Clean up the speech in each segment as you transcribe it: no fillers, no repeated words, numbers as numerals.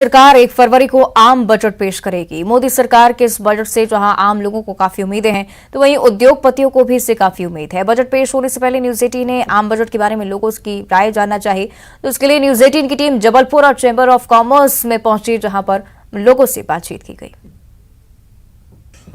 सरकार 1 फरवरी को आम बजट पेश करेगी। मोदी सरकार के इस बजट से जहां आम लोगों को काफी उम्मीदें हैं, तो वहीं उद्योगपतियों को भी इससे काफी उम्मीद है। बजट पेश होने से पहले न्यूज 18 ने आम बजट के बारे में लोगों की राय जानना चाही, तो इसके लिए न्यूज 18 की टीम जबलपुर और चैंबर ऑफ कॉमर्स में पहुंची, जहां पर लोगों से बातचीत की गई।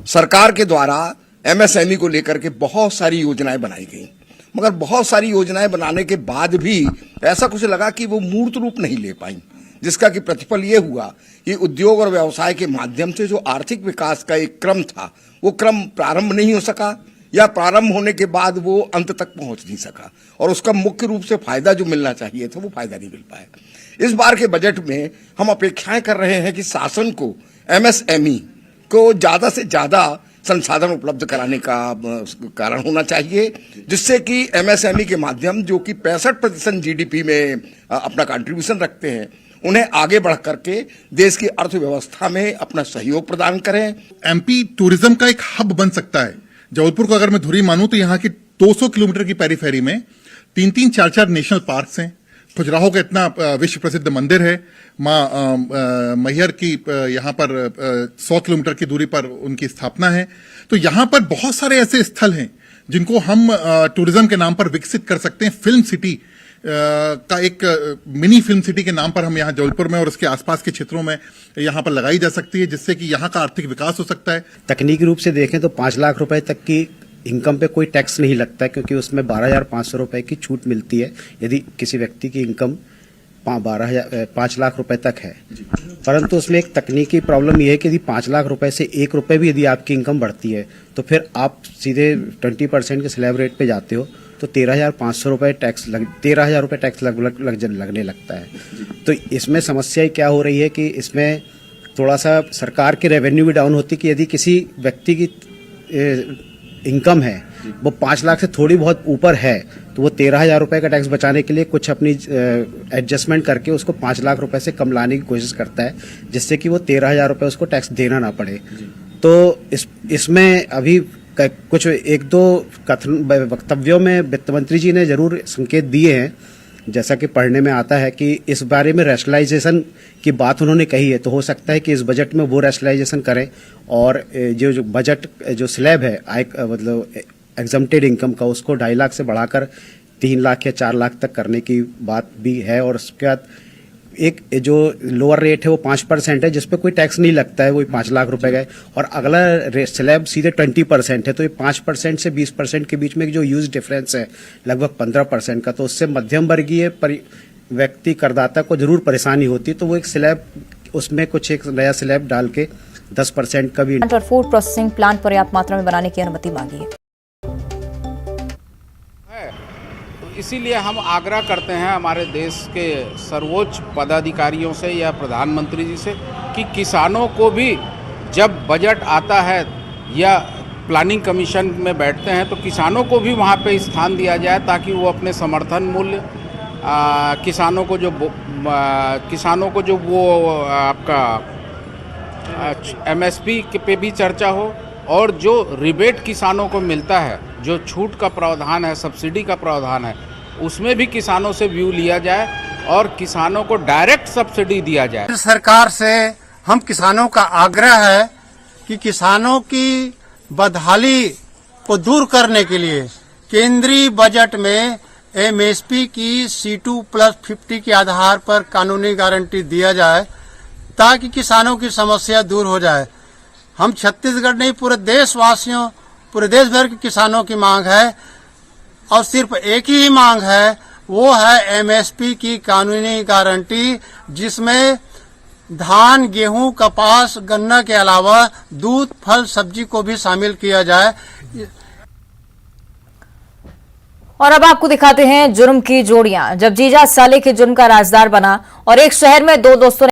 सरकार के द्वारा एमएसएमई को लेकर के बहुत सारी योजनाएं बनाई गई, मगर बहुत सारी योजनाएं बनाने के बाद भी ऐसा कुछ लगा कि वो मूर्त रूप नहीं ले पाई, जिसका कि प्रतिफल ये हुआ कि उद्योग और व्यवसाय के माध्यम से जो आर्थिक विकास का एक क्रम था, वो क्रम प्रारंभ नहीं हो सका, या प्रारंभ होने के बाद वो अंत तक पहुंच नहीं सका, और उसका मुख्य रूप से फायदा जो मिलना चाहिए था वो फायदा नहीं मिल पाया। इस बार के बजट में हम अपेक्षाएं कर रहे हैं कि शासन को एमएसएमई को ज्यादा से ज्यादा संसाधन उपलब्ध कराने का कारण होना चाहिए, जिससे कि एमएसएमई के माध्यम जो कि 65% जीडीपी में अपना कंट्रीब्यूशन रखते हैं, उन्हें आगे बढ़ करके देश की अर्थव्यवस्था में अपना सहयोग प्रदान करें। एमपी टूरिज्म का एक हब बन सकता है। जबलपुर को अगर मैं धुरी मानूं तो यहाँ की 200 किलोमीटर की पेरीफेरी में 3-3, 4-4 नेशनल पार्क्स हैं। खजुराहो का इतना विश्व प्रसिद्ध मंदिर है। मां मैहर की यहाँ पर 100 किलोमीटर की दूरी पर उनकी स्थापना है। तो यहाँ पर बहुत सारे ऐसे स्थल हैं जिनको हम टूरिज्म के नाम पर विकसित कर सकते हैं। फिल्म सिटी का एक मिनी फिल्म सिटी के नाम पर हम यहाँ जबलपुर में और उसके आसपास के क्षेत्रों में यहाँ पर लगाई जा सकती है, जिससे कि यहाँ का आर्थिक विकास हो सकता है। तकनीकी रूप से देखें तो 5 लाख रुपए तक की इनकम पे कोई टैक्स नहीं लगता है, क्योंकि उसमें 12,500 रुपए की छूट मिलती है यदि किसी व्यक्ति की इनकम 5 लाख रुपए तक है। परंतु उसमें एक तकनीकी प्रॉब्लम यह है कि यदि 5 लाख रुपए से 1 रुपए भी यदि आपकी इनकम बढ़ती है, तो फिर आप सीधे 20% के स्लैब रेट पे जाते हो, तो 13,500 रुपए टैक्स 13,000 रुपए टैक्स लगने लगता है। तो इसमें समस्या क्या हो रही है कि इसमें थोड़ा सा सरकार की रेवेन्यू भी डाउन होती है कि यदि किसी व्यक्ति की इनकम है वो 5 लाख से थोड़ी बहुत ऊपर है, तो वो 13,000 रुपए का टैक्स बचाने के लिए कुछ अपनी एडजस्टमेंट करके उसको 5 लाख रुपए से कम लाने की कोशिश करता है, जिससे कि वो 13,000 रुपए उसको टैक्स देना ना पड़े। तो इसमें अभी कुछ 1-2 वक्तव्यों में वित्त मंत्री जी ने जरूर संकेत दिए हैं, जैसा कि पढ़ने में आता है कि इस बारे में रैशनलाइजेशन की बात उन्होंने कही है। तो हो सकता है कि इस बजट में वो रैशनलाइजेशन करें और जो बजट जो स्लैब है मतलब एग्जम्प्टेड इनकम का, उसको 2.5 लाख से बढ़ाकर 3 लाख या 4 लाख तक करने की बात भी है। और उसके बाद एक जो लोअर रेट है वो 5% है, जिसपे कोई टैक्स नहीं लगता है, वही 5 लाख रुपए का है। और अगला स्लैब सीधे 20% है, तो ये 5% से 20% के बीच में जो यूज डिफरेंस है लगभग 15% का, तो उससे मध्यम वर्गीय व्यक्ति करदाता को जरूर परेशानी होती है। तो वो एक स्लैब, उसमें कुछ एक नया स्लैब डाल के 10% का भी। और फूड प्रोसेसिंग प्लांट पर्याप्त मात्रा में बनाने की अनुमति मांगी है। इसीलिए हम आग्रह करते हैं हमारे देश के सर्वोच्च पदाधिकारियों से या प्रधानमंत्री जी से कि किसानों को भी जब बजट आता है या प्लानिंग कमीशन में बैठते हैं, तो किसानों को भी वहाँ पे स्थान दिया जाए, ताकि वो अपने समर्थन मूल्य किसानों को जो वो आपका एमएसपी पे भी चर्चा हो, और जो रिबेट किसानों को मिलता है, जो छूट का प्रावधान है, सब्सिडी का प्रावधान है, उसमें भी किसानों से व्यू लिया जाए और किसानों को डायरेक्ट सब्सिडी दिया जाए। सरकार से हम किसानों का आग्रह है कि किसानों की बदहाली को दूर करने के लिए केंद्रीय बजट में एमएसपी की C2+50 के आधार पर कानूनी गारंटी दिया जाए, ताकि किसानों की समस्या दूर हो जाए। हम छत्तीसगढ़ नहीं, पूरे देशवासियों, पूरे देश भर के किसानों की मांग है, और सिर्फ एक ही मांग है, वो है एमएसपी की कानूनी गारंटी, जिसमें धान, गेहूं, कपास, गन्ना के अलावा दूध, फल, सब्जी को भी शामिल किया जाए। और अब आपको दिखाते हैं जुर्म की जोड़ियां। जब जीजा साले के जुर्म का राजदार बना और एक शहर में 2 दोस्तों